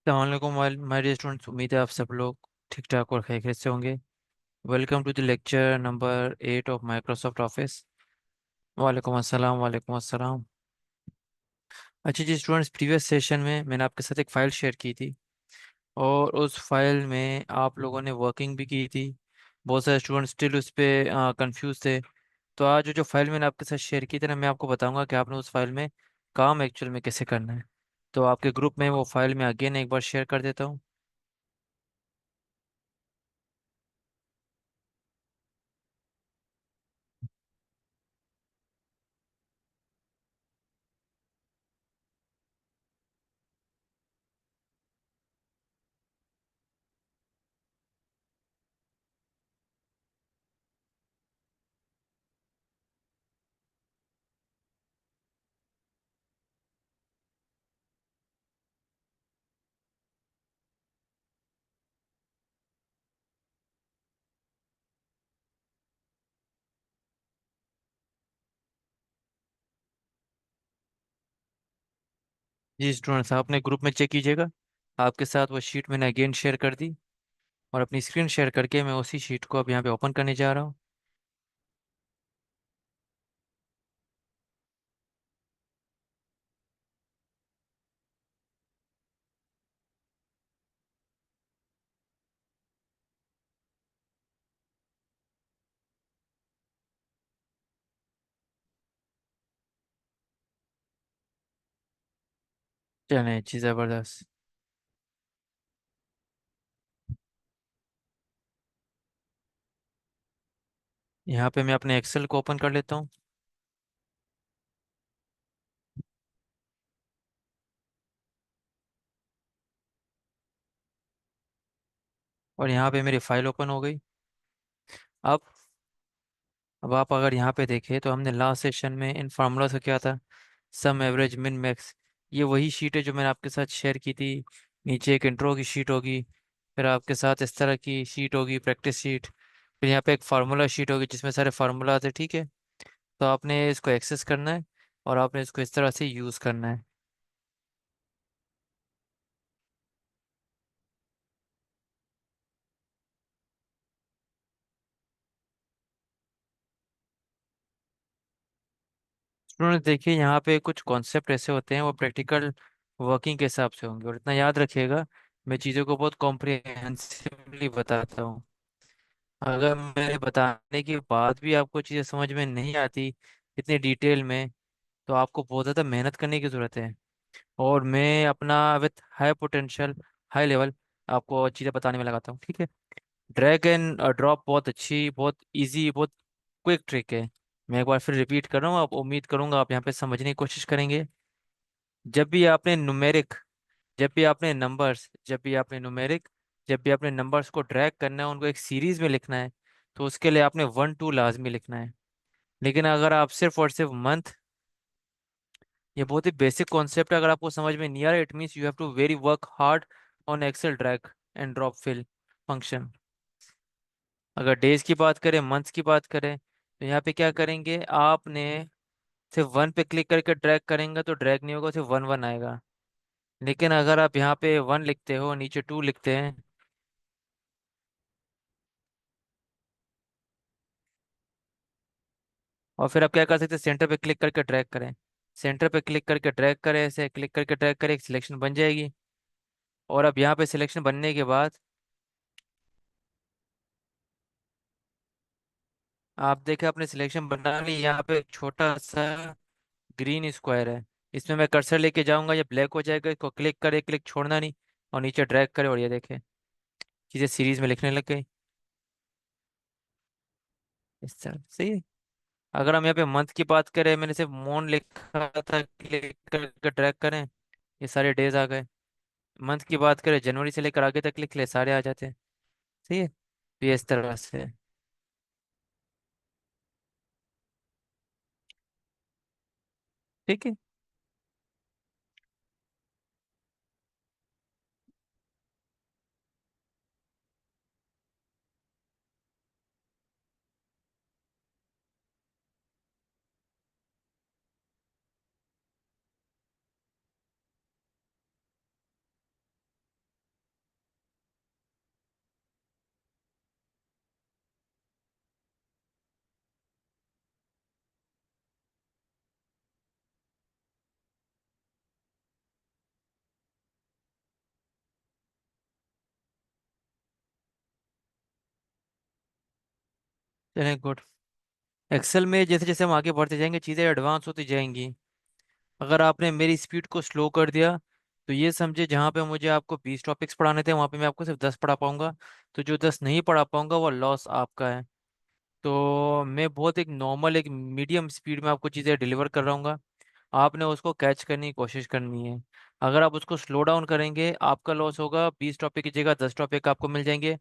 अस्सलाम my dear students. उम्मीद है आप सब लोग ठीक ठाक और खैरियत से होंगे। Welcome to the lecture number 8 of Microsoft office. वालेकुम अस्सलाम, वालेकुम अस्सलाम। अच्छा जी स्टूडेंट्स, प्रीवियस सेशन में मैंने आपके साथ एक फ़ाइल शेयर की थी और उस फाइल में आप लोगों ने वर्किंग भी की थी। बहुत सारे स्टूडेंट्स स्टिल उस पर कंफ्यूज थे। तो आज जो फाइल मैंने आपके साथ शेयर की थी ना, मैं आपको बताऊंगा कि आपने उस फाइल में काम एक्चुअल में कैसे करना है। तो आपके ग्रुप में वो फाइल मैं अगेन एक बार शेयर कर देता हूँ। जी स्टूडेंट्स, आप अपने ग्रुप में चेक कीजिएगा। आपके साथ वो शीट मैंने अगेन शेयर कर दी और अपनी स्क्रीन शेयर करके मैं उसी शीट को अब यहाँ पे ओपन करने जा रहा हूँ। चलें जी, ज़बरदस्त। यहाँ पे मैं अपने एक्सेल को ओपन कर लेता हूँ और यहाँ पे मेरी फाइल ओपन हो गई। अब अब आप अगर यहाँ पे देखें तो हमने लास्ट सेशन में इन फार्मूला से क्या था, सम एवरेज मिन मैक्स। ये वही शीट है जो मैंने आपके साथ शेयर की थी। नीचे एक इंट्रो की शीट होगी, फिर आपके साथ इस तरह की शीट होगी प्रैक्टिस शीट, फिर यहाँ पे एक फार्मूला शीट होगी जिसमें सारे फार्मूला थे। ठीक है, तो आपने इसको एक्सेस करना है और आपने इसको इस तरह से यूज़ करना है। स्टूडेंट देखिए, यहाँ पे कुछ कॉन्सेप्ट ऐसे होते हैं वो प्रैक्टिकल वर्किंग के हिसाब से होंगे, और इतना याद रखिएगा, मैं चीज़ों को बहुत कॉम्प्रिहेंसिवली बताता हूँ। अगर मेरे बताने के बाद भी आपको चीज़ें समझ में नहीं आती इतनी डिटेल में, तो आपको बहुत ज़्यादा मेहनत करने की ज़रूरत है। और मैं अपना with high potential, high level आपको चीज़ें बताने में लगाता हूँ। ठीक है, ड्रैग एंड ड्रॉप बहुत अच्छी, बहुत इजी, बहुत क्विक ट्रिक है। मैं एक बार फिर रिपीट कर रहा हूँ, आप उम्मीद करूंगा आप यहाँ पे समझने की कोशिश करेंगे। जब भी आपने न्यूमेरिक जब भी आपने न्यूमेरिक जब भी आपने नंबर्स को ड्रैग करना है, उनको एक सीरीज में लिखना है, तो उसके लिए आपने 1 2 लाजमी लिखना है। लेकिन अगर आप सिर्फ और सिर्फ मंथ, ये बहुत ही बेसिक कॉन्सेप्ट है, अगर आपको समझ में नहीं आ रहा, it means you have to very work hard on Excel drag and drop fill function. अगर डेज की बात करें, मंथ्स की बात करें, तो यहाँ पे क्या करेंगे, आपने सिर्फ वन पे क्लिक करके ड्रैग करेंगे तो ड्रैग नहीं होगा, सिर्फ वन वन आएगा। लेकिन अगर आप यहाँ पे वन लिखते हो, नीचे टू लिखते हैं, और फिर आप क्या कर सकते हैं, सेंटर पे क्लिक करके ड्रैग करें। सेंटर पे क्लिक करके ड्रैग करें, ऐसे क्लिक करके ड्रैग करें, एक सिलेक्शन बन जाएगी। और अब यहाँ पे सिलेक्शन बनने के बाद आप देखें आपने सिलेक्शन बना ली, यहाँ पे एक छोटा सा ग्रीन स्क्वायर है, इसमें मैं कर्सर लेके जाऊंगा, ये ब्लैक हो जाएगा, इसको क्लिक करे, क्लिक छोड़ना नहीं, और नीचे ड्रैग करे, और ये देखें चीजें सीरीज में लिखने लग गई। इस तरह सही है। अगर हम यहाँ पे मंथ की बात करें, मैंने सिर्फ मोन लिखा था, क्लिक करके ड्रैग करें, ये सारे डेज आ गए। मंथ की बात करें, जनवरी से लेकर आगे तक लिख ले, सारे आ जाते हैं। सही है, तो ये इस तरह से है। ठीक है, चलें गुड। एक्सेल में जैसे जैसे हम आगे बढ़ते जाएंगे चीज़ें एडवांस होती जाएंगी। अगर आपने मेरी स्पीड को स्लो कर दिया तो ये समझे जहाँ पे मुझे आपको 20 टॉपिक्स पढ़ाने थे वहाँ पे मैं आपको सिर्फ 10 पढ़ा पाऊंगा। तो जो 10 नहीं पढ़ा पाऊंगा वो लॉस आपका है। तो मैं बहुत एक नॉर्मल एक मीडियम स्पीड में आपको चीज़ें डिलीवर कर रहा हूँ। आपने उसको कैच करने की कोशिश करनी है। अगर आप उसको स्लो डाउन करेंगे आपका लॉस होगा, 20 टॉपिक की जगह 10 टॉपिक आपको मिल जाएंगे।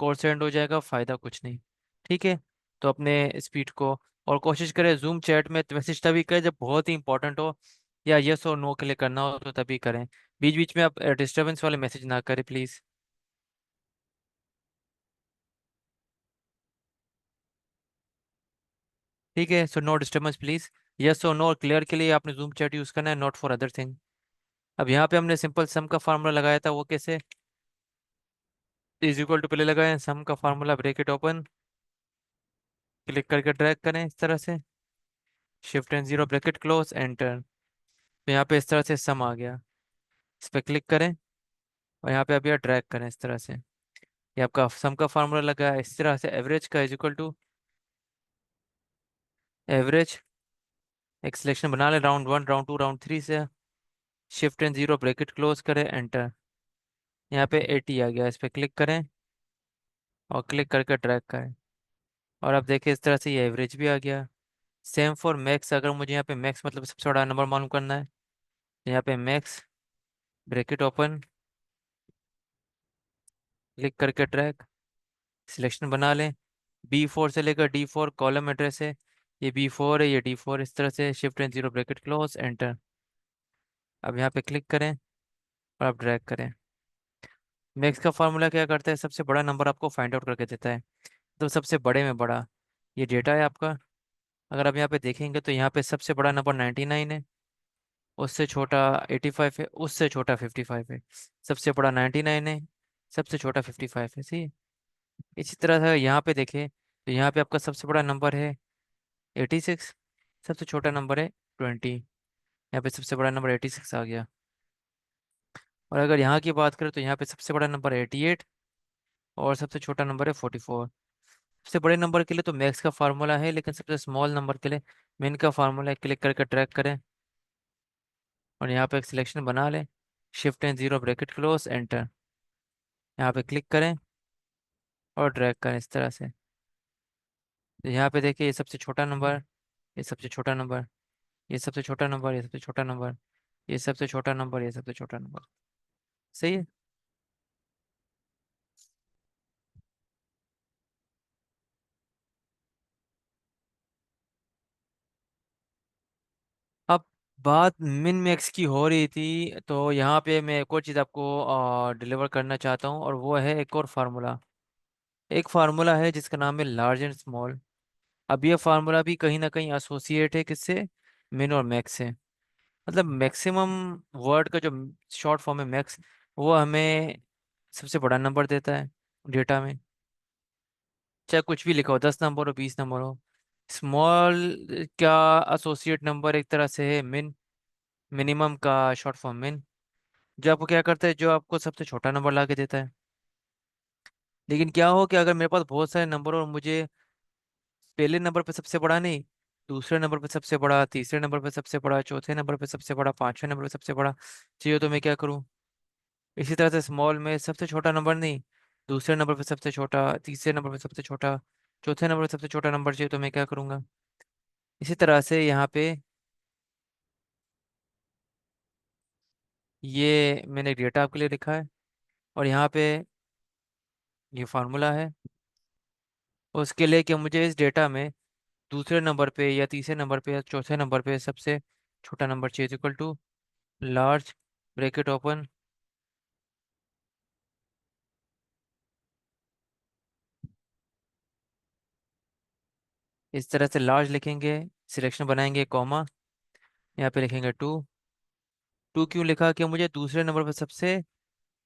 कोर्स एंड हो जाएगा, फायदा कुछ नहीं। ठीक है। तो अपने स्पीड को और कोशिश करें जूम चैट में मैसेज तभी करें जब बहुत ही इंपॉर्टेंट हो या यस और नो के लिए करना हो तो तभी करें। बीच बीच में आप डिस्टरबेंस वाले मैसेज ना करें प्लीज। ठीक है, so no disturbance please. Yes और नो क्लियर के लिए आपने जूम चैट यूज करना है, नॉट फॉर अदर थिंग। अब यहाँ पे हमने सिंपल सम का फार्मूला लगाया था, वो कैसे? इज इक्वल टू पहले लगाए सम का फार्मूला, ब्रेकेट ओपन, क्लिक करके ड्रैग करें इस तरह से, shift and zero bracket close enter. तो यहाँ पे इस तरह से सम आ गया। इस पर क्लिक करें और यहाँ पे अभी ड्रैग करें इस तरह से। ये आपका सम का फार्मूला लगा है। इस तरह से एवरेज का इज इक्वल टू एवरेज, एक सिलेक्शन बना ले round one round two round three से, shift and zero bracket close करें एंटर। यहाँ पे 80 आ गया, इस पर क्लिक करें और क्लिक करके ड्रैग करें। और अब देखिए इस तरह से ये एवरेज भी आ गया। सेम फॉर मैक्स, अगर मुझे यहाँ पे मैक्स मतलब सबसे बड़ा नंबर मालूम करना है तो यहाँ पे मैक्स, ब्रैकेट ओपन, क्लिक करके ड्रैग, सिलेक्शन बना लें। B4 से लेकर D4 कॉलम एड्रेस है। ये B4 है, ये D4, इस तरह से shift and zero bracket close enter. अब यहाँ पे क्लिक करें और आप ड्रैग करें। मैक्स का फार्मूला क्या करता है, सबसे बड़ा नंबर आपको फाइंड आउट करके देता है। तो सबसे बड़े में बड़ा ये डेटा है आपका। अगर आप यहाँ पे देखेंगे तो यहाँ पे सबसे बड़ा नंबर 99 है, उससे छोटा 85 है, उससे छोटा 55 है। सबसे बड़ा 99 है, सबसे छोटा 55 है, सही है। इसी तरह से यहाँ पे देखें तो यहाँ पे आपका सबसे बड़ा नंबर है 86, सबसे छोटा नंबर है 20। यहाँ पे सबसे बड़ा नंबर 86 आ गया। और अगर यहाँ की बात करें तो यहाँ पे सबसे बड़ा नंबर है 88 और सबसे छोटा नंबर है 44। सबसे बड़े नंबर के लिए तो मैक्स का फार्मूला है, लेकिन सबसे स्मॉल नंबर के लिए मिन का फार्मूला है। क्लिक करके ट्रैक करें और यहाँ पे एक सिलेक्शन बना लें, shift and zero bracket close enter. यहाँ पे क्लिक करें और ड्रैग करें इस तरह से। तो यहाँ पे देखिए ये सबसे छोटा नंबर, ये सबसे छोटा नंबर, ये सबसे छोटा नंबर, ये सबसे छोटा नंबर, ये सबसे छोटा नंबर, ये सबसे छोटा नंबर। सही है। अब बात मिन मैक्स की हो रही थी तो यहाँ पे मैं एक और चीज़ आपको डिलीवर करना चाहता हूँ, और वो है एक और फार्मूला। एक फार्मूला है जिसका नाम है लार्ज एंड स्मॉल। अब ये फार्मूला भी कहीं ना कहीं एसोसिएट है किससे, मिन और मैक्स से। मतलब मैक्सिमम वर्ड का जो शॉर्ट फॉर्म है मैक्स, वो हमें सबसे बड़ा नंबर देता है डेटा में। चाहे कुछ भी लिखा हो, 10 नंबर हो 20 नंबर हो। स्मॉल क्या एसोसिएट नंबर एक तरह से है मिन, मिनिमम का शॉर्ट फॉर्म मिन, जो आपको क्या करता है, जो आपको सबसे छोटा नंबर ला के देता है। लेकिन क्या हो कि अगर मेरे पास बहुत सारे नंबर और मुझे पहले नंबर पे सबसे बड़ा नहीं, दूसरे नंबर पे सबसे बड़ा, तीसरे नंबर पे सबसे बड़ा, चौथे नंबर पे सबसे बड़ा, पांचवें नंबर पे सबसे बड़ा चाहिए, तो मैं क्या करूं? इसी तरह से स्मॉल में सबसे छोटा नंबर नहीं, दूसरे नंबर पे सबसे छोटा, तीसरे नंबर पे सबसे छोटा, चौथे नंबर पे सबसे छोटा नंबर चाहिए, तो मैं क्या करूंगा? इसी तरह से यहाँ पे ये मैंने डेटा आपके लिए लिखा है, और यहाँ पे ये फार्मूला है उसके लिए कि मुझे इस डेटा में दूसरे नंबर पे या तीसरे नंबर पे या चौथे नंबर पे सबसे छोटा नंबर चाहिए, equal to large, bracket open, इस तरह से लार्ज लिखेंगे, सिलेक्शन बनाएंगे कॉमा, यहाँ पे लिखेंगे टू। टू क्यों लिखा? कि मुझे दूसरे नंबर पर सबसे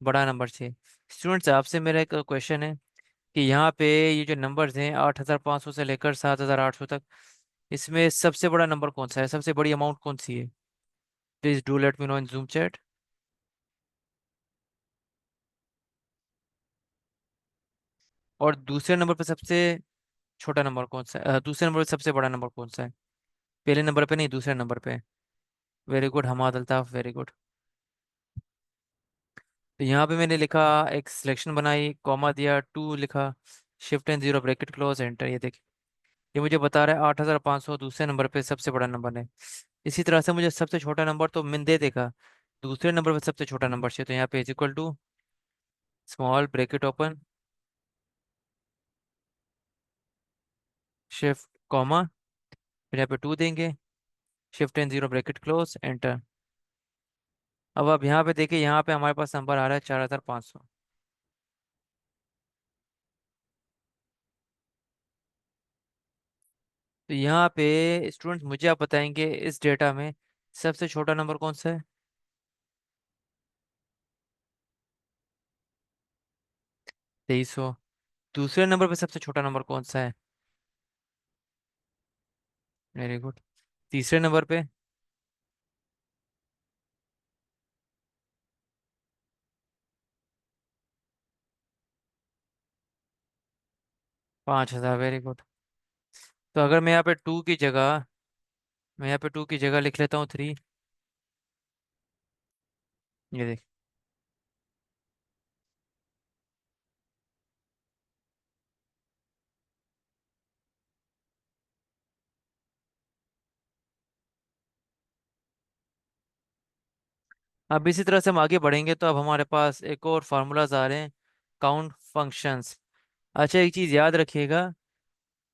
बड़ा नंबर चाहिए। स्टूडेंट्स आपसे मेरा एक क्वेश्चन है कि यहाँ पे ये जो नंबर्स हैं 8500 से लेकर 7800 तक, इसमें सबसे बड़ा नंबर कौन सा है, सबसे बड़ी अमाउंट कौन सी है? Please do let me know in Zoom chat. और दूसरे नंबर पर सबसे छोटा नंबर कौन सा है, दूसरे नंबर पे सबसे बड़ा नंबर कौन सा है? पहले नंबर पे नहीं, दूसरे नंबर पे। Very good Hammad Altaf, very good. तो यहाँ पे मैंने लिखा, एक सिलेक्शन बनाई, कॉमा दिया, टू लिखा, shift and zero bracket close enter. ये देखिए, ये मुझे बता रहा है 8500 दूसरे नंबर पे सबसे बड़ा नंबर है। इसी तरह से मुझे सबसे छोटा नंबर तो मिल दे देगा, दूसरे नंबर पे सबसे छोटा नंबर चाहिए, तो यहाँ पे is equal to small bracket open, shift comma, फिर यहाँ पे टू देंगे, shift and zero bracket close enter. अब आप यहाँ पे देखिए, यहाँ पे हमारे पास नंबर आ रहा है 4500। तो यहाँ पे स्टूडेंट मुझे आप बताएंगे इस डेटा में सबसे छोटा नंबर कौन सा है? 2300। दूसरे नंबर पे सबसे छोटा नंबर कौन सा है? Very good. तीसरे नंबर पे? 5000, वेरी गुड। तो अगर मैं यहाँ पे टू की जगह, मैं यहाँ पे टू की जगह लिख लेता हूँ थ्री। ये देख, अब इसी तरह से हम आगे बढ़ेंगे तो अब हमारे पास एक और फार्मूलाज आ रहे हैं, काउंट फंक्शंस। अच्छा, एक चीज़ याद रखिएगा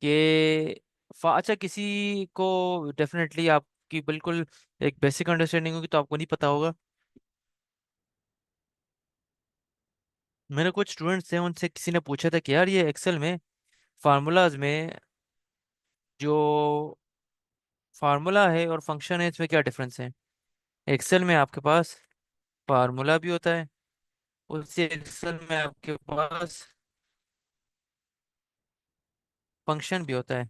कि अच्छा, किसी को डेफिनेटली आपकी बिल्कुल एक बेसिक अंडरस्टैंडिंग होगी, तो आपको नहीं पता होगा। मेरे कुछ स्टूडेंट्स हैं, उनसे किसी ने पूछा था कि यार ये एक्सेल में फार्मूलाज में जो फार्मूला है और फंक्शन है, इसमें क्या डिफरेंस है? एक्सेल में आपके पास फार्मूला भी होता है, उसी एक्सेल में आपके पास फंक्शन भी होता है।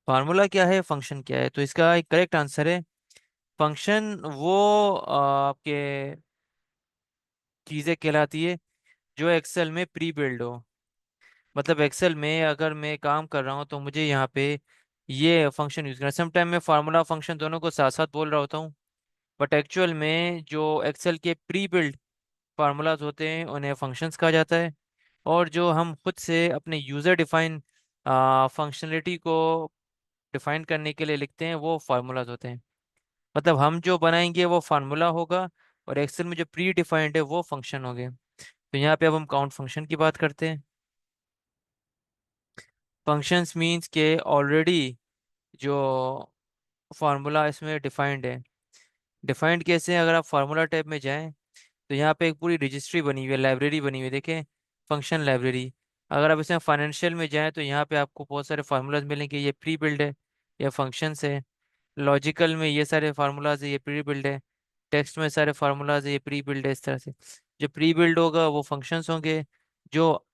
फार्मूला क्या है, फंक्शन क्या है? तो इसका एक करेक्ट आंसर है, फंक्शन वो आपके चीजें कहलाती है जो एक्सेल में प्री बिल्ड हो। मतलब एक्सेल में अगर मैं काम कर रहा हूँ तो मुझे यहाँ पे ये फंक्शन यूज करना, समटाइम मैं फार्मूला फंक्शन दोनों को साथ साथ बोल रहा होता हूँ, बट एक्चुअल में जो एक्सेल के प्री बिल्ड फार्मूलाज होते हैं उन्हें फंक्शंस कहा जाता है। और जो हम खुद से अपने यूजर डिफाइन फंक्शनलिटी को डिफाइन करने के लिए लिखते हैं वो फार्मूलाज होते हैं। मतलब हम जो बनाएंगे वो फार्मूला होगा, और एक्सेल में जो प्री डिफाइंड है वो फंक्शन हो गए। तो यहाँ पे अब हम काउंट फंक्शन की बात करते हैं। फंक्शंस मीन्स के ऑलरेडी जो फार्मूला इसमें डिफाइंड है। डिफाइंड कैसे है? अगर आप फार्मूला टैब में जाएं तो यहाँ पे एक पूरी रजिस्ट्री बनी हुई है, लाइब्रेरी बनी हुई है, देखें, फंक्शन लाइब्रेरी। अगर आप इसमें फाइनेंशियल में जाएं तो यहाँ पे आपको बहुत सारे फार्मूलाज मिलेंगे, ये प्री बिल्ड है, ये फंक्शंस है। लॉजिकल में ये सारे फार्मूलाज है, ये प्री बिल्ड है। टेक्स्ट में सारे फार्मूलाज है, ये प्री बिल्ड है। इस तरह से जो प्री बिल्ड होगा वो फंक्शंस होंगे, जो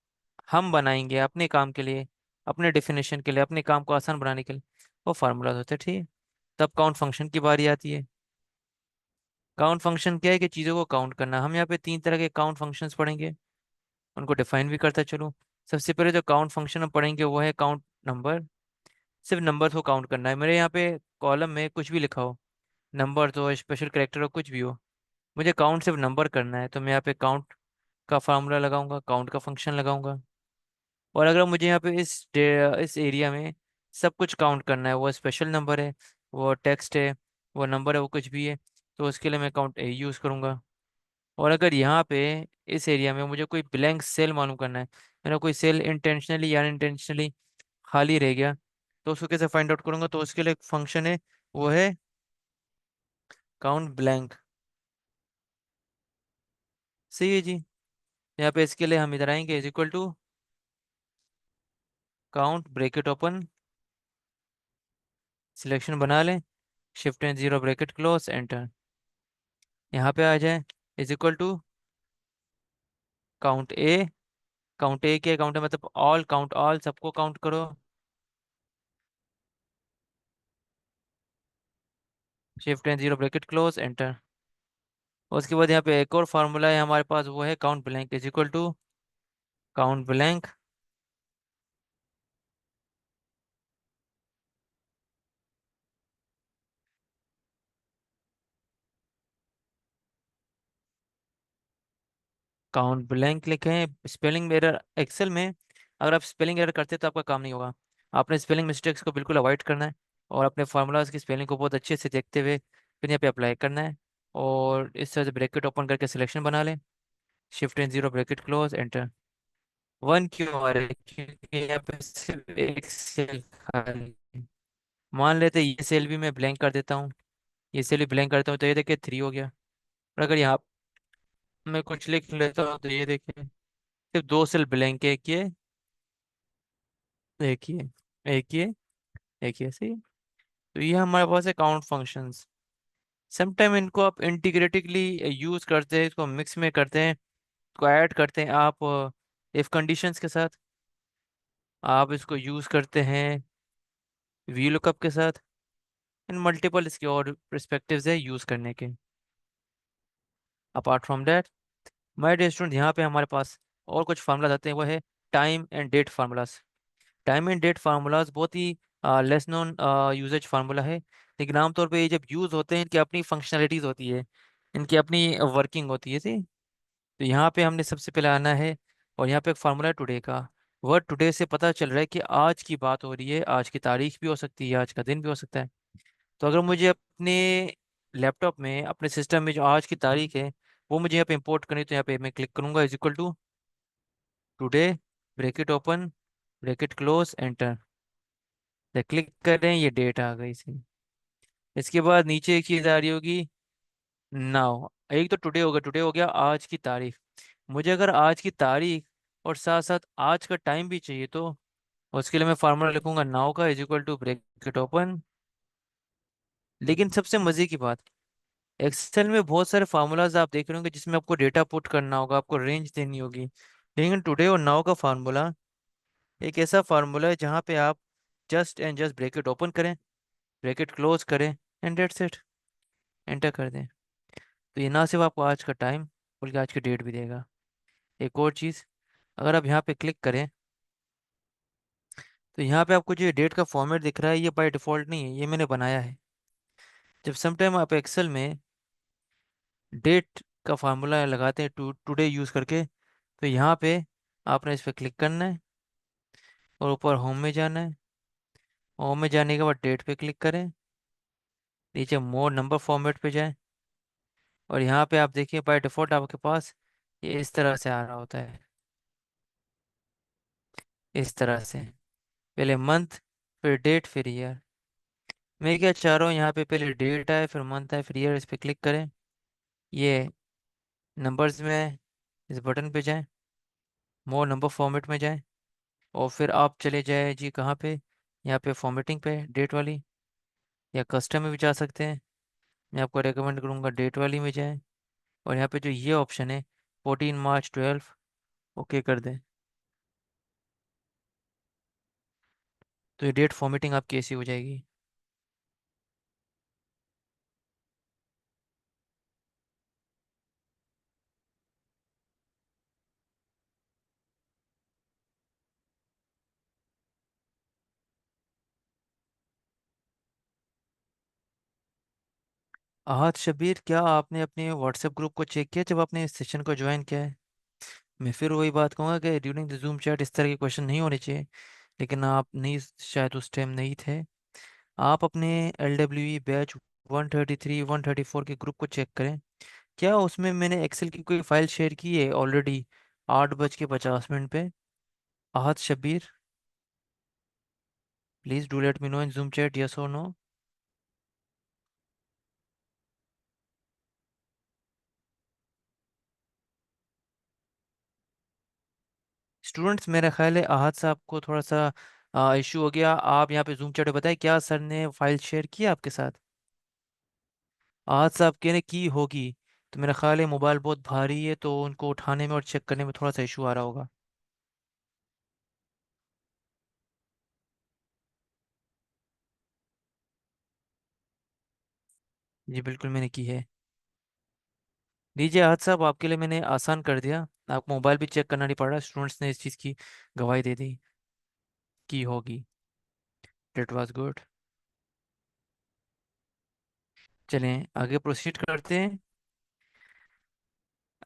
हम बनाएंगे अपने काम के लिए, अपने डेफिनेशन के लिए, अपने काम को आसान बनाने के लिए, वो फार्मूलाज होते हैं, ठीक है। तब काउंट फंक्शन की बारी आती है। काउंट फंक्शन क्या है कि चीज़ों को काउंट करना। हम यहाँ पे तीन तरह के काउंट फंक्शंस पढ़ेंगे, उनको डिफाइन भी करता चलो। सबसे पहले जो काउंट फंक्शन हम पढ़ेंगे वो है काउंट नंबर। सिर्फ नंबर को काउंट करना है। मेरे यहाँ पे कॉलम में कुछ भी लिखा हो, नंबर तो स्पेशल कैरेक्टर हो, कुछ भी हो, मुझे काउंट सिर्फ नंबर करना है, तो मैं यहाँ पे काउंट का फार्मूला लगाऊंगा, काउंट का फंक्शन लगाऊंगा। और अगर मुझे यहाँ पे इस एरिया में सब कुछ काउंट करना है, वो स्पेशल नंबर है, वो टेक्स्ट है, वो नंबर है, वो कुछ भी है, तो उसके लिए मैं काउंट ए यूज़ करूंगा। और अगर यहाँ पे इस एरिया में मुझे कोई ब्लैंक सेल मालूम करना है, मैंने कोई सेल इंटेंशनली या अनइंटेंशनली खाली रह गया, तो उसको कैसे फाइंड आउट करूंगा? तो उसके लिए एक फंक्शन है, वो है काउंट ब्लैंक। सही है जी। यहाँ पे इसके लिए हम इधर आएंगे, is equal to count bracket open, selection बना लें, shift and zero bracket close enter. यहाँ पे आ जाए, is equal to count A. Count A के काउंट है मतलब ऑल, काउंट ऑल, सबको काउंट करो, shift and zero bracket close enter. उसके बाद यहाँ पे एक और फार्मूला है हमारे पास, वो है count blank is equal to count blank. Count blank लिखें, स्पेलिंग एरर एक्सेल में अगर आप स्पेलिंग एरर करते हैं तो आपका काम नहीं होगा। आपने स्पेलिंग मिस्टेक्स को बिल्कुल अवॉइड करना है, और अपने फार्मूलाज की स्पेलिंग को बहुत अच्छे से देखते हुए फिर यहाँ पे अप्लाई करना है। और इस तरह से ब्रैकेट ओपन करके सिलेक्शन बना लें, shift in zero bracket close enter. One क्यों आ रहा है? क्योंकि यहाँ पे सिर्फ एक सेल खाली है। मान लेते हैं ये सेल भी मैं ब्लैंक कर देता हूँ, ये सेल भी ब्लैंक करता हूँ, तो ये देखिए 3 हो गया। और अगर यहाँ मैं कुछ लिख लेता हूँ तो ये देखिए सिर्फ 2 सेल ब्लैंक है, एक ये एक ये एक ये सही है। तो ये हमारे पास है काउंट फंक्शंस। समटाइम इनको आप इंटीग्रेटिवली यूज करते हैं, इसको मिक्स में करते हैं, इसको ऐड करते हैं आप इफ कंडीशंस के साथ। आप इसको यूज करते हैं वी लुकअप के साथ। इन मल्टीपल इसके और परस्पेक्टिव्स है यूज करने के। Apart from that my dear student, यहाँ पे हमारे पास और कुछ फार्मूलाज आते हैं, वो है time and date formulas. Time and date formulas बहुत ही लेस नोन यूजेज फार्मूला है, लेकिन आमतौर पे ये जब यूज होते हैं इनकी अपनी फंक्शनैलिटीज होती है, इनकी अपनी वर्किंग होती है जी। तो यहाँ पे हमने सबसे पहले आना है, और यहाँ पे एक फार्मूला है टुडे का। वर्ड टुडे से पता चल रहा है कि आज की बात हो रही है, आज की तारीख भी हो सकती है, आज का दिन भी हो सकता है। तो अगर मुझे अपने लैपटॉप में, अपने सिस्टम में जो आज की तारीख है वो मुझे यहाँ पे इंपोर्ट करनी है, तो यहाँ पे मैं क्लिक करूंगा is equal to today bracket open bracket close enter. Click करें, ये डेट आ गई सी। इसके बाद नीचे एक चीज आ रही होगी नाउ। एक तो टुडे होगा, टुडे हो गया आज की तारीख। मुझे अगर आज की तारीख और साथ साथ आज का टाइम भी चाहिए, तो उसके लिए मैं फार्मूला लिखूंगा नाउ का is equal to bracket open. लेकिन सबसे मजे की बात, एक्सेल में बहुत सारे फार्मूलाज आप देख रहे होंगे जिसमें आपको डेटा पुट करना होगा, आपको रेंज देनी होगी। लेकिन टुडे और नाउ का फार्मूला एक ऐसा फार्मूला है जहाँ पे आप just and just bracket open करें, ब्रैकेट क्लोज करें, एंड डेट्स इट, एंटर कर दें। तो ये ना सिर्फ आपको आज का टाइम बल्कि आज की डेट भी देगा। एक और चीज़, अगर आप यहाँ पे क्लिक करें तो यहाँ पे आपको जो डेट का फॉर्मेट दिख रहा है ये बाय डिफॉल्ट नहीं है, ये मैंने बनाया है। जब समटाइम आप एक्सेल में डेट का फार्मूला लगाते हैं टुडे यूज़ करके, तो यहाँ पे आपने इस पर क्लिक करना है और ऊपर होम में जाना है। होम में जाने के बाद डेट पे क्लिक करें, नीचे मोर नंबर फॉर्मेट पे जाएं, और यहाँ पे आप देखिए बाय डिफॉल्ट आपके पास ये इस तरह से आ रहा होता है, इस तरह से। पहले मंथ, फिर डेट, फिर ईयर। मैं क्या चाह रहा हूँ, यहाँ पे पहले डेट आए, फिर मंथ आए, फिर ईयर, इस पे क्लिक करें। ये नंबर्स में है, इस बटन पे जाएं, मोर नंबर फॉर्मेट में जाएं, और फिर आप चले जाए जी कहाँ पे, यहाँ पे फॉर्मेटिंग पे डेट वाली, या कस्टम में भी जा सकते हैं। मैं आपको रेकमेंड करूँगा डेट वाली में जाएं, और यहाँ पे जो ये ऑप्शन है 14 मार्च 12, ओके कर दें। तो ये डेट फॉर्मेटिंग आपकी ऐसी हो जाएगी। आहत शबीर, क्या आपने अपने व्हाट्सएप ग्रुप को चेक किया जब आपने इस सेशन को ज्वाइन किया है? मैं फिर वही बात कहूँगा कि ड्यूरिंग द जूम चैट इस तरह के क्वेश्चन नहीं होने चाहिए, लेकिन आप नहीं, शायद उस टाइम नहीं थे। आप अपने LWE बैच 133 134 के ग्रुप को चेक करें। क्या उसमें मैंने एक्सेल की कोई फाइल शेयर की है ऑलरेडी 8:50 पे? आहत Shabir, please do let me know in Zoom chat, yes और नो। स्टूडेंट्स, मेरा ख्याल है आहत साहब को थोड़ा सा इशू हो गया। आप यहाँ पे जूम चैट पे बताएं क्या सर ने फाइल शेयर की है आपके साथ? आहत साहब कहने की होगी, तो मेरा ख्याल है मोबाइल बहुत भारी है, तो उनको उठाने में और चेक करने में थोड़ा सा इशू आ रहा होगा। जी बिल्कुल मैंने की है। दीजिए हाथ साहब, आपके लिए मैंने आसान कर दिया। आप मोबाइल भी चेक करना नहीं पड़ रहा, स्टूडेंट्स ने इस चीज़ की गवाही दे दी की होगी। That was good. चलें आगे प्रोसीड करते हैं।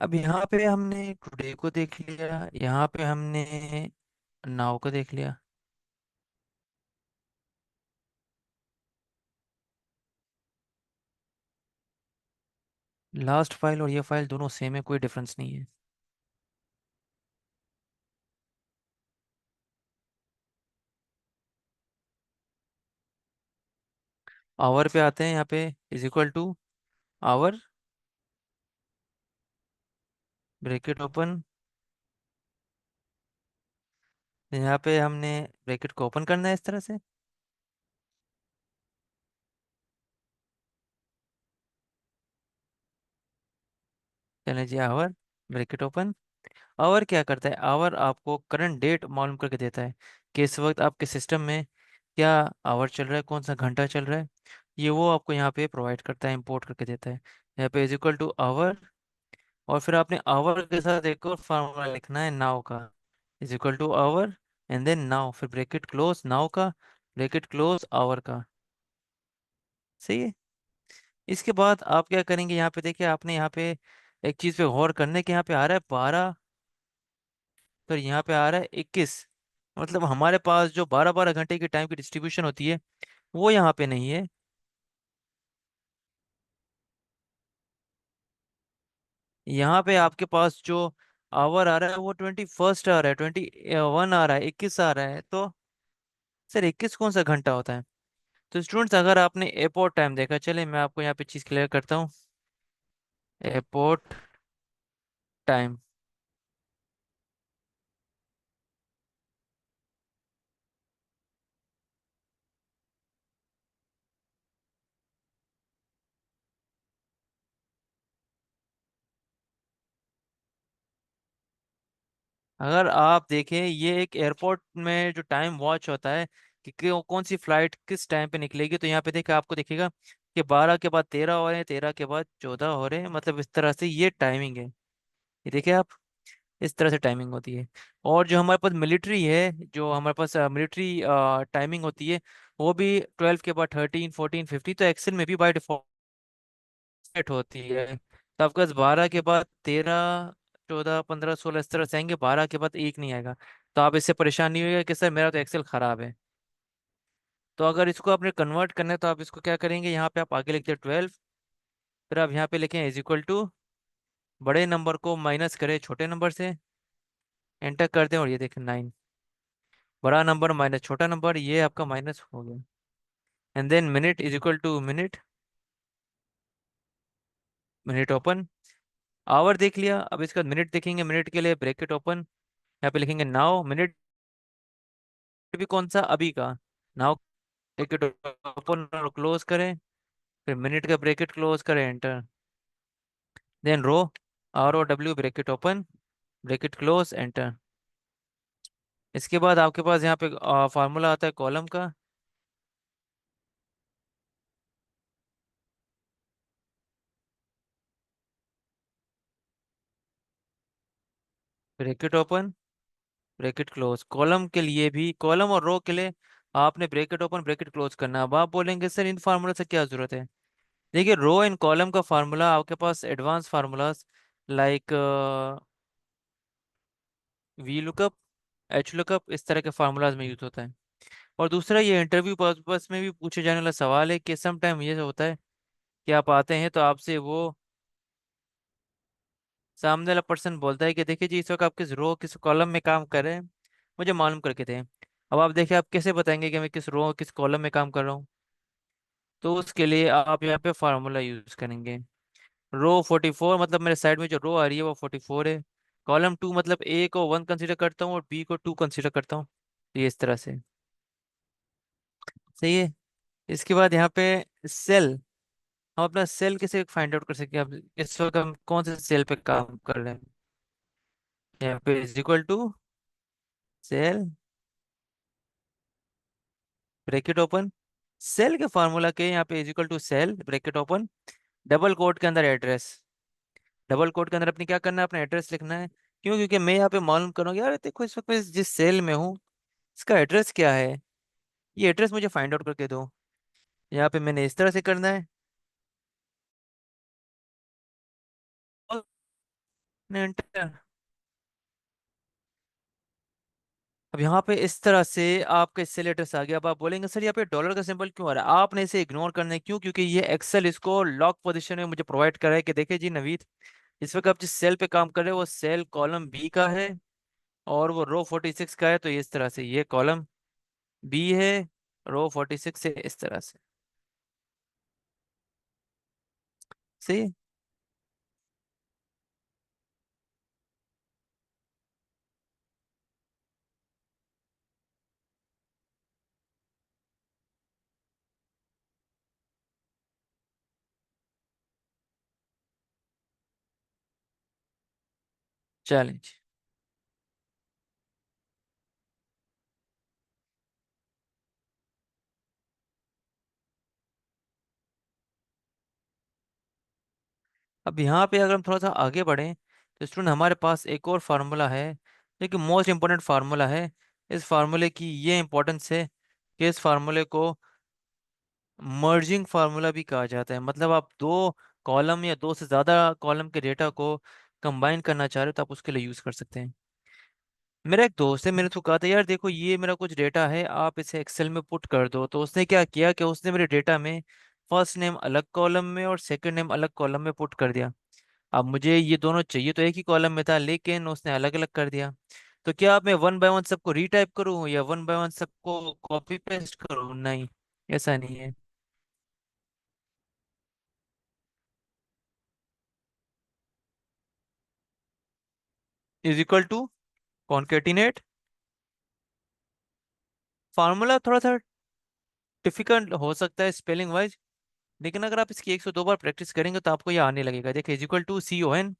अब यहाँ पे हमने टुडे को देख लिया, यहाँ पे हमने नाउ को देख लिया। लास्ट फाइल और ये फाइल दोनों सेम है, कोई डिफरेंस नहीं है। आवर पे आते हैं, यहाँ पे is equal to hour, bracket open. यहाँ पे हमने ब्रैकेट को ओपन करना है इस तरह से। चलें जी, आवर, ब्रैकेट ओपन। आवर क्या करता है? आवर आपको करंट डेट मालूम करके देता है कि इस वक्त आपके सिस्टम में क्या आवर चल रहा है, कौन सा घंटा चल रहा है। ये वो आपको यहाँ पे प्रोवाइड करता है, इंपोर्ट करके देता है। यहाँ पे इज इक्वल टू आवर, और फिर आपने आवर के साथ एक और फार्मूला लिखना है नाउ का। Is equal to hour and then now, फिर ब्रैकेट क्लोज नाउ का, ब्रैकेट क्लोज आवर का। सही है। इसके बाद आप क्या करेंगे, यहाँ पे देखिए, आपने यहाँ पे एक चीज पे गौर करने के, यहाँ पे आ रहा है 12, फिर यहाँ पे आ रहा है 21। मतलब हमारे पास जो 12 12 घंटे की टाइम की डिस्ट्रीब्यूशन होती है, वो यहाँ पे नहीं है। यहाँ पे आपके पास जो आवर आ रहा है वो 21 आ रहा है, 21 आ रहा है, 21 आ रहा है। तो सर 21 कौन सा घंटा होता है? तो स्टूडेंट्स, अगर आपने एयरपोर्ट टाइम देखा, चले मैं आपको यहाँ पे चीज क्लियर करता हूँ। एयरपोर्ट टाइम, अगर आप देखें ये एक एयरपोर्ट में जो टाइम वॉच होता है कि कौन सी फ्लाइट किस टाइम पे निकलेगी, तो यहाँ पे देखा आपको दिखेगा कि 12 के बाद 13 हो रहे हैं, 13 के बाद 14 हो रहे हैं, मतलब इस तरह से ये टाइमिंग है। ये देखिए आप, इस तरह से टाइमिंग होती है। और जो हमारे पास मिलिट्री है, जो हमारे पास मिलिट्री टाइमिंग होती है, वो भी 12 के बाद 13 14 15, तो एक्सेल में भी बाय डिफॉल्ट सेट होती है। तो आपके पास 12 के बाद 13 14 15 16 इस तरह से आएंगे, 12 के बाद एक नहीं आएगा। तो आप इससे परेशान नहीं होइएगा कि सर मेरा तो एक्सेल खराब है। तो अगर इसको आपने कन्वर्ट करना है, तो आप इसको क्या करेंगे, यहाँ पे आप आगे लिखते हैं 12, फिर आप यहाँ पे लिखें इज इक्वल टू, बड़े नंबर को माइनस करें छोटे नंबर से, एंटर कर दें, और ये देखें 9। बड़ा नंबर माइनस छोटा नंबर, ये आपका माइनस हो गया। And then minute is equal to minute, minute open. Hour देख लिया, अब इसका मिनट देखेंगे, मिनट के लिए ब्रैकेट ओपन, यहाँ पे लिखेंगे नाउ मिनट, भी कौन सा, अभी का। नाउ ब्रैकेट ओपन और क्लोज करें, फिर मिनट का ब्रैकेट क्लोज करें, enter. Then row, R O W bracket open, bracket close, enter. इसके बाद आपके पास यहाँ पे फार्मूला आता है कॉलम का। Bracket open, bracket close, column के लिए भी, कॉलम और रो के लिए आपने ब्रैकेट ओपन ब्रैकेट क्लोज करना है। अब आप बोलेंगे सर इन फार्मूला से क्या जरूरत है? देखिए, रो एंड कॉलम का फार्मूला आपके पास advance formulas like V lookup, H lookup, इस तरह के फार्मूलाज में यूज होता है। और दूसरा, ये इंटरव्यू पर्पस में भी पूछे जाने वाला सवाल है कि सम टाइम ये होता है कि आप आते हैं तो आपसे वो सामने वाला पर्सन बोलता है कि देखिए जी, इस वक्त आप किस रो किस कॉलम में काम कर रहे हैं, मुझे मालूम करके दें। अब आप देखिए, आप कैसे बताएंगे कि मैं किस रो किस कॉलम में काम कर रहा हूँ? तो उसके लिए आप यहाँ पे फार्मूला यूज करेंगे। रो 44, मतलब मेरे साइड में जो रो आ रही है वो 44 है। कॉलम 2, मतलब ए को 1 कंसीडर करता हूँ और बी को 2 कंसीडर करता हूँ। तो ये इस तरह से। सही है। इसके बाद यहाँ पे सेल, हम अपना सेल कैसे फाइंड आउट कर सकते हैं? अब इस वक्त हम कौन से सेल पे काम कर रहे हैं? यहाँ पे is equal to cell, bracket open, cell के फार्मूला के यहाँ पे is equal to cell bracket open, double quote के अंदर एड्रेस। डबल कोट के अंदर अपने क्या करना है, अपना एड्रेस लिखना है। क्यों? क्योंकि मैं यहाँ पे मालूम करूँगा यार देखो इस वक्त मैं जिस सेल में हूँ इसका एड्रेस क्या है, ये एड्रेस मुझे फाइंड आउट करके दो। यहाँ पे मैंने इस तरह से करना है। और enter। अब यहाँ पे इस तरह से आपका सेल एड्रेस आ गया। अब आप बोलेंगे सर यहाँ पे डॉलर का सिंबल क्यों आ रहा है, आपने इसे इग्नोर करना है। क्यों? क्योंकि ये एक्सेल इसको लॉक पोजीशन में मुझे प्रोवाइड कर रहा है कि देखिए जी नवीद, इस वक्त आप जिस सेल पे काम कर रहे हो वो सेल कॉलम बी का है और वो रो 46 का है। तो ये इस तरह से ये कॉलम बी है, रो 46 है, इस तरह से। सही है? चैलेंज। अब यहाँ पे अगर हम थोड़ा सा आगे बढ़ें तो स्टूडेंट हमारे पास एक और फार्मूला है जो कि मोस्ट इंपॉर्टेंट फार्मूला है। इस फार्मूले की ये इंपॉर्टेंस है कि इस फार्मूले को मर्जिंग फार्मूला भी कहा जाता है। मतलब आप दो कॉलम या दो से ज्यादा कॉलम के डेटा को कंबाइन करना चाह रहे हो तो आप उसके लिए यूज कर सकते हैं। मेरा एक दोस्त है, मेरे को कहा था यार देखो ये मेरा कुछ डेटा है आप इसे एक्सेल में पुट कर दो। तो उसने क्या किया कि उसने मेरे डेटा में फर्स्ट नेम अलग कॉलम में और सेकंड नेम अलग कॉलम में पुट कर दिया। अब मुझे ये दोनों चाहिए तो एक ही कॉलम में था लेकिन उसने अलग अलग कर दिया। तो क्या आप मैं वन बाय वन सबको रीटाइप करूं या वन बाय वन सबको कॉपी पेस्ट करूं? नहीं, ऐसा नहीं है। Is equal to concatenate. Formula थोड़ा सा डिफिकल्ट हो सकता है स्पेलिंग वाइज, लेकिन अगर आप इसकी 102 बार प्रैक्टिस करेंगे तो आपको ये आने लगेगा। देखिए is equal to CON।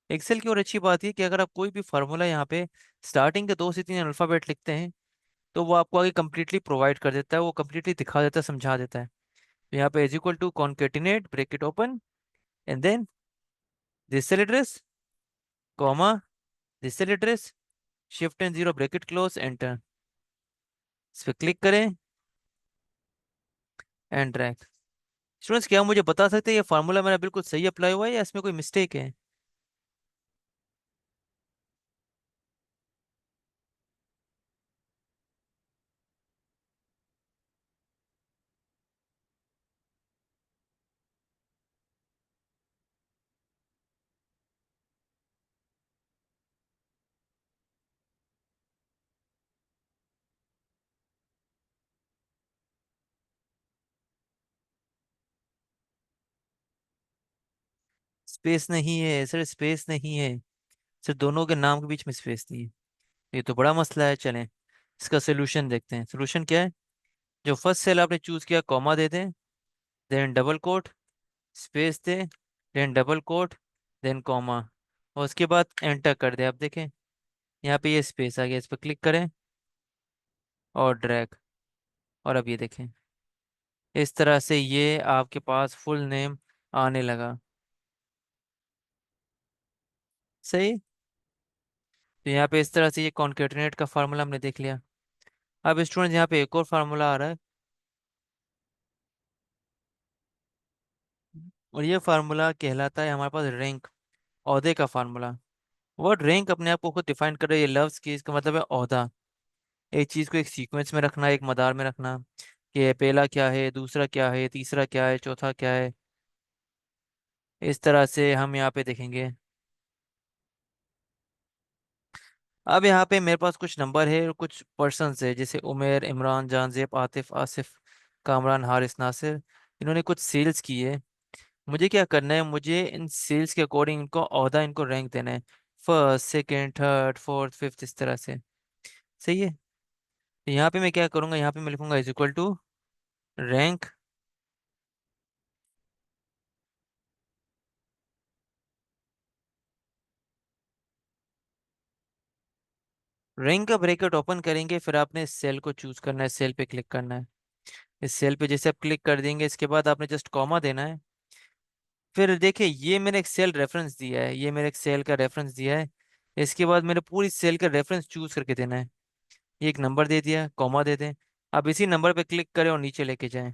Excel की और अच्छी बात ये कि अगर आप कोई भी फार्मूला यहाँ पे स्टार्टिंग के 2 से 3 अल्फाबेट लिखते हैं तो वो आपको आगे कंप्लीटली प्रोवाइड कर देता है, वो कंप्लीटली दिखा देता है, समझा देता है। तो यहाँ पे is equal to concatenate bracket open and then this cell address comma this cell address, shift and zero bracket close, enter. इस पर क्लिक करें एंड ड्रैग। स्टूडेंट्स क्या आप मुझे बता सकते हैं ये फार्मूला मेरा बिल्कुल सही अप्लाई हुआ है या इसमें कोई मिस्टेक है? स्पेस नहीं है सर, स्पेस नहीं है सर, दोनों के नाम के बीच में स्पेस नहीं है। ये तो बड़ा मसला है। चलें इसका सोल्यूशन देखते हैं। सोल्यूशन क्या है? जो फर्स्ट सेल आपने चूज किया कॉमा दे दें, देन डबल कोट, स्पेस दें, then double quote, then comma, और उसके बाद एंटर कर दें। आप देखें यहाँ पे ये स्पेस आ गया, इस पर क्लिक करें और ड्रैग, और अब ये देखें इस तरह से ये आपके पास फुल नेम आने लगा। सही। तो यहाँ पे इस तरह से ये कॉन्केटिनेट का फार्मूला हमने देख लिया। अब स्टूडेंट यहाँ पे एक और फार्मूला आ रहा है और ये फार्मूला कहलाता है हमारे पास रैंक, ओहदे का फार्मूला। वर्ड रैंक अपने आप को खुद डिफाइन कर रहा है, ये लफ्ज की इसका मतलब है ओहदा। एक चीज को एक सीक्वेंस में रखना, एक मदार में रखना कि पहला क्या है, दूसरा क्या है, तीसरा क्या है, चौथा क्या है। इस तरह से हम यहाँ पे देखेंगे। अब यहाँ पे मेरे पास कुछ नंबर है और कुछ पर्सन्स है जैसे उमेर, इमरान, जानजेब, आतिफ, आसिफ, कामरान, हारिस, नासिर। इन्होंने कुछ सेल्स की है। मुझे क्या करना है, मुझे इन सेल्स के अकॉर्डिंग इनको ओहदा, इनको रैंक देना है। First, second, third, fourth, fifth, इस तरह से। सही है। तो यहाँ पे मैं क्या करूँगा, यहाँ पे मैं लिखूंगा is equal to rank. Rank का ब्रैकेट ओपन करेंगे, फिर आपने इस सेल को चूज करना है, सेल पे क्लिक करना है। इस सेल पे जैसे आप क्लिक कर देंगे इसके बाद आपने जस्ट कॉमा देना है। फिर देखिए, ये मैंने एक सेल रेफरेंस दिया है, ये मेरे एक सेल का रेफरेंस दिया है। इसके बाद मेरे पूरी सेल का रेफरेंस चूज करके देना है। ये एक नंबर दे दिया, कॉमा दे दें। अब इसी नंबर पे क्लिक करें और नीचे लेके जाएं।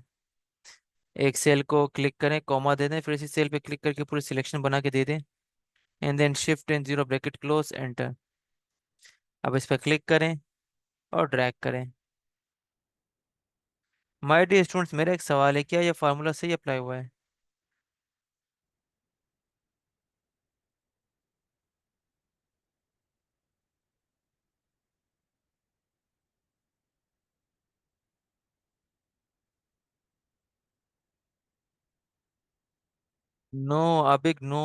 एक सेल को क्लिक करें, कॉमा दे दें, फिर इसी सेल पे क्लिक करके पूरी सिलेक्शन बना के दे दें। And then shift and zero bracket close, enter. अब इस पर क्लिक करें और ड्रैग करें। माय डियर स्टूडेंट्स, मेरा एक सवाल है, क्या ये फार्मूला सही अप्लाई हुआ है? नो, अबिग नो।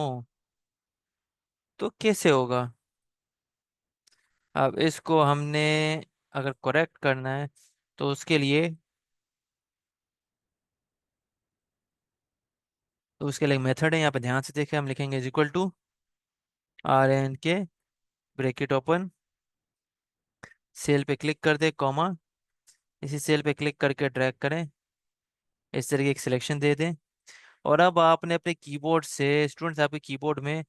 तो कैसे होगा? अब इसको हमने अगर करेक्ट करना है तो उसके लिए मेथड है, यहाँ पे ध्यान से देखें। हम लिखेंगे is equal to RNK, bracket open, cell पे क्लिक कर दे, कॉमा, इसी सेल पे क्लिक करके ड्रैग करें, इस तरीके की सिलेक्शन दे दें। और अब आपने अपने कीबोर्ड से, स्टूडेंट्स आपके कीबोर्ड में,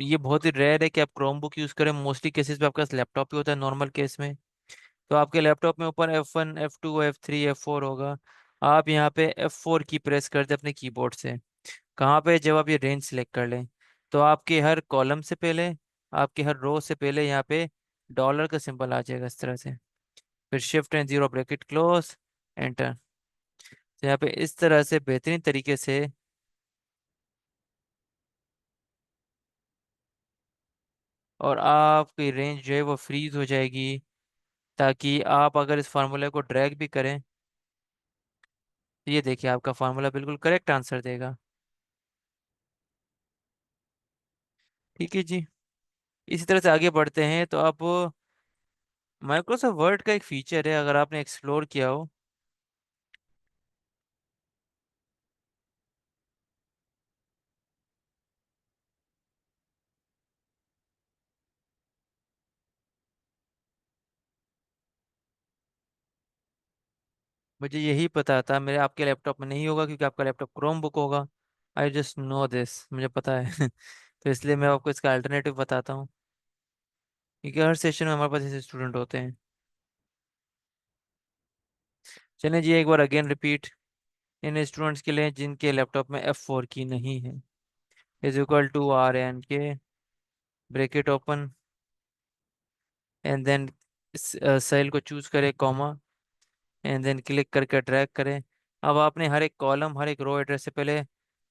ये बहुत ही रेयर है कि आप क्रोमबुक यूज़ करें, मोस्टली केसेस पे आपका लैपटॉप ही होता है नॉर्मल केस में। तो आपके लैपटॉप में ऊपर F1, F2, F3, F4 होगा। आप यहाँ पे F4 की प्रेस कर दे अपने कीबोर्ड से। कहाँ पे? जब आप ये रेंज सेलेक्ट कर लें, तो आपके हर कॉलम से पहले, आपके हर रो से पहले यहाँ पे डॉलर का सिंबल आ जाएगा इस तरह से। फिर shift and zero bracket close, enter. तो यहाँ पे इस तरह से बेहतरीन तरीके से, और आपकी रेंज जो है वो फ्रीज हो जाएगी, ताकि आप अगर इस फार्मूले को ड्रैग भी करें, तो ये देखिए आपका फार्मूला बिल्कुल करेक्ट आंसर देगा। ठीक है जी। इसी तरह से आगे बढ़ते हैं। तो अब माइक्रोसॉफ्ट वर्ड का एक फीचर है, अगर आपने एक्सप्लोर किया हो। मुझे यही पता था, मेरे आपके लैपटॉप में नहीं होगा क्योंकि आपका लैपटॉप क्रोम बुक होगा। आई जस्ट नो दिस, मुझे पता है। तो इसलिए मैं आपको इसका अल्टरनेटिव बताता हूँ, क्योंकि हर सेशन में हमारे पास ऐसे स्टूडेंट होते हैं। चलिए जी, एक बार अगेन रिपीट। इन स्टूडेंट्स के लिए जिनके लैपटॉप में F4 की नहीं है, is equal to RNK, bracket open, and then cell को चूज करें, कॉमा, एंड देन क्लिक करके ड्रैग करें। अब आपने हर एक कॉलम, हर एक रो एड्रेस से पहले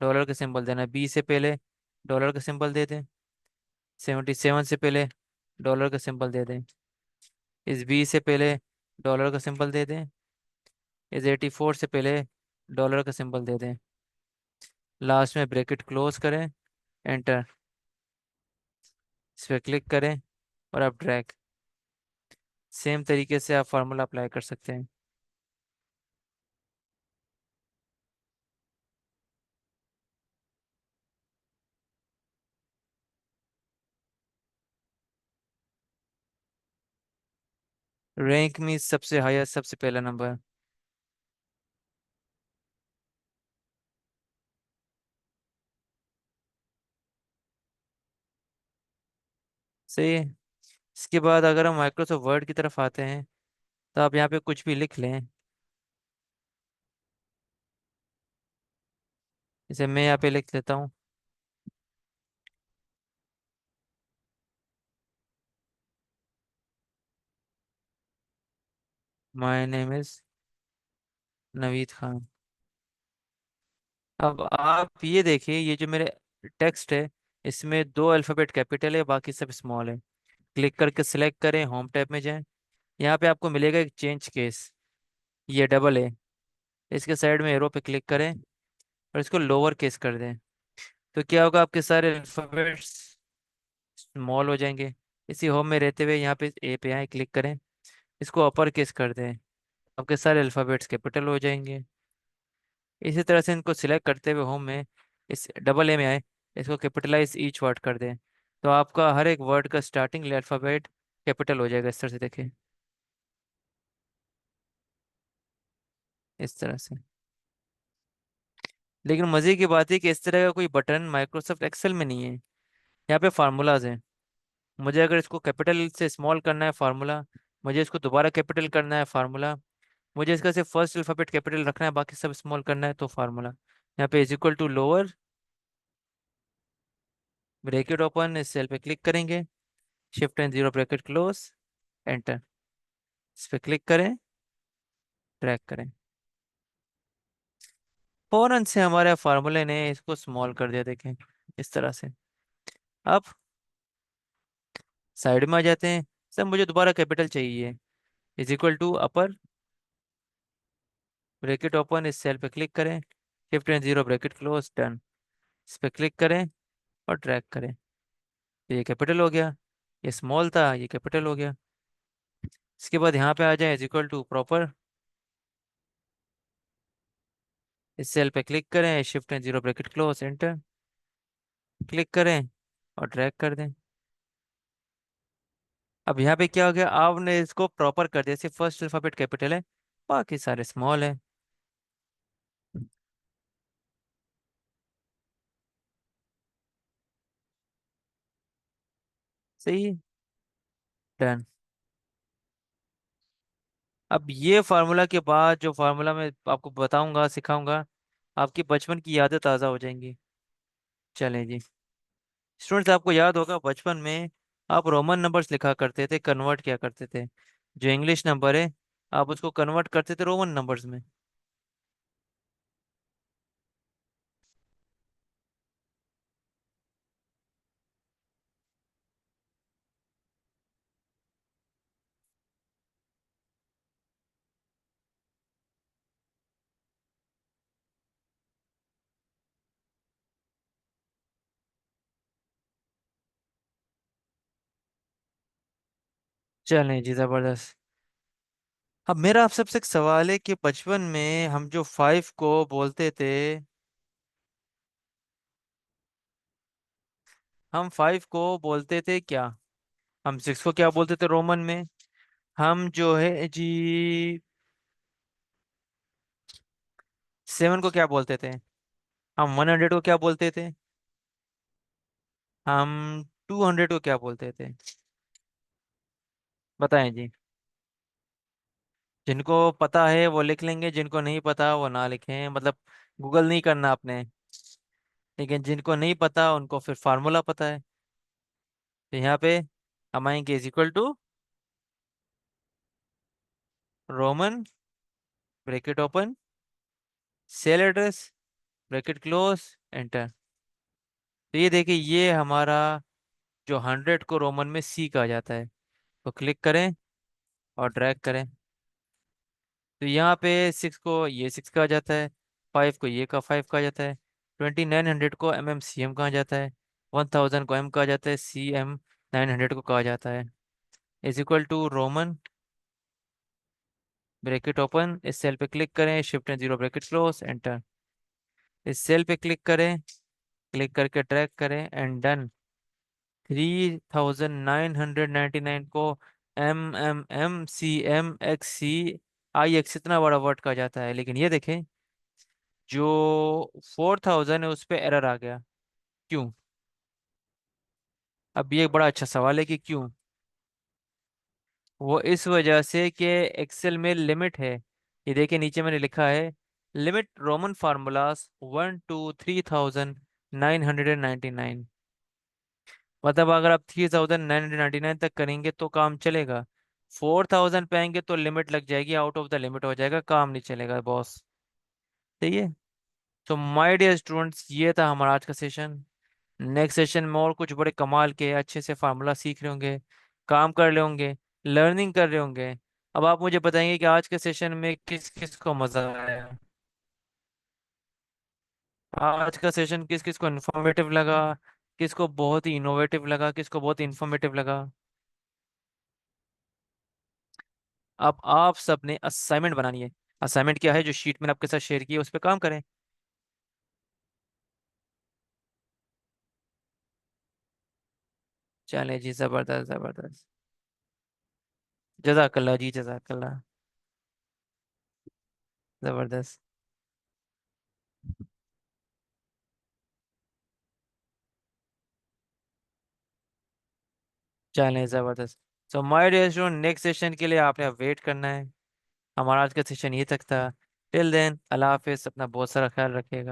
डॉलर का सिंबल देना है। बी से पहले डॉलर का सिंबल दे दें। 77 से पहले डॉलर का सिंबल दे दें। इस बी से पहले डॉलर का सिंबल दे दें। इस 84 से पहले डॉलर का सिंबल दे दें। लास्ट में ब्रैकेट क्लोज करें, एंटर। इस पर क्लिक करें और आप ड्रैग। सेम तरीके से आप फार्मूला अप्लाई कर सकते हैं। रैंक में सबसे हाईएस्ट, सबसे पहला नंबर। सही है। इसके बाद अगर हम माइक्रोसॉफ्ट वर्ड की तरफ आते हैं, तो आप यहाँ पे कुछ भी लिख लें। जैसे मैं यहाँ पे लिख लेता हूँ, my name is Naveed Khan. अब आप ये देखिए, ये जो मेरे टेक्स्ट है, इसमें दो अल्फ़ाबेट कैपिटल है, बाकी सब स्मॉल है। क्लिक करके सिलेक्ट करें, होम टैब में जाएं। यहाँ पे आपको मिलेगा एक चेंज केस, ये डबल है। इसके साइड में एरो पे क्लिक करें और इसको लोअर केस कर दें। तो क्या होगा, आपके सारे अल्फ़ाबेट्स स्मॉल हो जाएंगे। इसी होम में रहते हुए यहाँ पे ए पे आए, क्लिक करें, इसको अपर केस कर दें, आपके सारे अल्फ़ाबेट्स कैपिटल हो जाएंगे। इसी तरह से इनको सिलेक्ट करते हुए होम में इस डबल ए में आए, इसको कैपिटलाइज ईच वर्ड कर दें। तो आपका हर एक वर्ड का स्टार्टिंग अल्फ़ाबेट कैपिटल हो जाएगा इस तरह से, देखें, इस तरह से। लेकिन मजे की बात है कि इस तरह का कोई बटन माइक्रोसॉफ्ट एक्सेल में नहीं है। यहाँ पे फार्मूलाज हैं। मुझे अगर इसको कैपिटल से स्मॉल करना है फार्मूला, मुझे इसको दोबारा कैपिटल करना है फार्मूला, मुझे इसका सिर्फ फर्स्ट अल्फाबेट कैपिटल रखना है, बाकी सब स्मॉल करना है तो फार्मूला। यहाँ पे is equal to lower, bracket open, इस सेल पे क्लिक करेंगे, shift and zero bracket close, enter. इस पे क्लिक करें, ड्रैग करें, फौरन से हमारे फार्मूले ने इसको स्मॉल कर दिया, देखें इस तरह से। अब साइड में आ जाते हैं। सर मुझे दोबारा कैपिटल चाहिए, is equal to upper, bracket open, इस सेल पे क्लिक करें, shift and zero bracket close, done. इस पे क्लिक करें और ड्रैग करें, तो ये कैपिटल हो गया। ये स्मॉल था, ये कैपिटल हो गया। इसके बाद यहाँ पे आ जाए, इज इक्वल टू प्रॉपर, इस सेल पे क्लिक करें, shift and zero bracket close, enter. Click करें और ड्रैग कर दें। अब यहाँ पे क्या हो गया, आपने इसको प्रॉपर कर दिया, सिर्फ फर्स्ट अल्फाबेट कैपिटल है, बाकी सारे स्मॉल है। सही है, डन। अब ये फार्मूला के बाद जो फार्मूला मैं आपको बताऊंगा सिखाऊंगा, आपकी बचपन की यादें ताज़ा हो जाएंगी। चलें जी। स्टूडेंट्स, आपको याद होगा बचपन में आप रोमन नंबर्स लिखा करते थे, कन्वर्ट किया करते थे। जो इंग्लिश नंबर है, आप उसको कन्वर्ट करते थे रोमन नंबर्स में। चलें जी, जबरदस्त। अब मेरा आप सबसे एक सवाल है कि बचपन में हम जो फाइव को बोलते थे, हम फाइव को बोलते थे क्या? हम सिक्स को क्या बोलते थे रोमन में? हम जो है जी, सेवन को क्या बोलते थे? हम 100 को क्या बोलते थे? हम 200 को क्या बोलते थे? बताएं जी। जिनको पता है वो लिख लेंगे, जिनको नहीं पता वो ना लिखें, मतलब गूगल नहीं करना आपने। लेकिन जिनको नहीं पता उनको फिर फार्मूला पता है। तो यहाँ पे हम आएंगे, is equal to Roman, bracket open, cell address, bracket close, enter. तो ये देखिए, ये हमारा जो 100 को रोमन में सी कहा जाता है। तो क्लिक करें और ड्रैग करें, तो यहाँ पे सिक्स को ये सिक्स कहा जाता है, फाइव को ये का फाइव कहा जाता है, 2900 को एम सी एम कहा जाता है, 1000 को एम कहा जाता है, सी एम 900 को कहा जाता है। Is equal to Roman, bracket open, इस सेल पे क्लिक करें, shift and zero bracket close, enter. इस सेल पे क्लिक करें, क्लिक करके ट्रैक करें, एंड डन। 3999 को MMMCMXC IX इतना बड़ा वर्ड कहा जाता है, लेकिन ये देखें जो 4000 है उस पे एरर आ गया। क्यों? अब ये एक बड़ा अच्छा सवाल है कि क्यों। वो इस वजह से कि एक्सेल में लिमिट है। ये देखिए नीचे मैंने लिखा है, लिमिट रोमन फार्मूलाज 1 to 3999। मतलब अगर आप 3999 तक करेंगे तो काम चलेगा, 4000 पे आएंगे तो लिमिट लग जाएगी, आउट ऑफ द लिमिट हो जाएगा, काम नहीं चलेगा बॉस। सही है। तो माय डियर स्टूडेंट्स, ये था हमारा आज का सेशन। नेक्स्ट सेशन में और कुछ बड़े कमाल के अच्छे से फार्मूला सीख रहे होंगे, काम कर रहे होंगे, लर्निंग कर रहे होंगे। अब आप मुझे बताएंगे कि आज के सेशन में किस किस को मजा आया, आज का सेशन किस किस को इन्फॉर्मेटिव लगा, किसको बहुत ही इनोवेटिव लगा, किसको बहुत इन्फॉर्मेटिव लगा। अब आप सबने असाइनमेंट बनानी है। असाइनमेंट क्या है, जो शीट मैंने आपके साथ शेयर की है उस पर काम करें। चलें जी, जबरदस्त जबरदस्त। जजाकल्ला जी, जजाकल्ला। जबरदस्त। चलें, जबरदस्त। So my dear student, next session के लिए आपने अब वेट करना है। हमारा आज का सेशन ये तक था। टिल देन, अल्लाह हाफिज, अपना बहुत सारा ख्याल रखिएगा।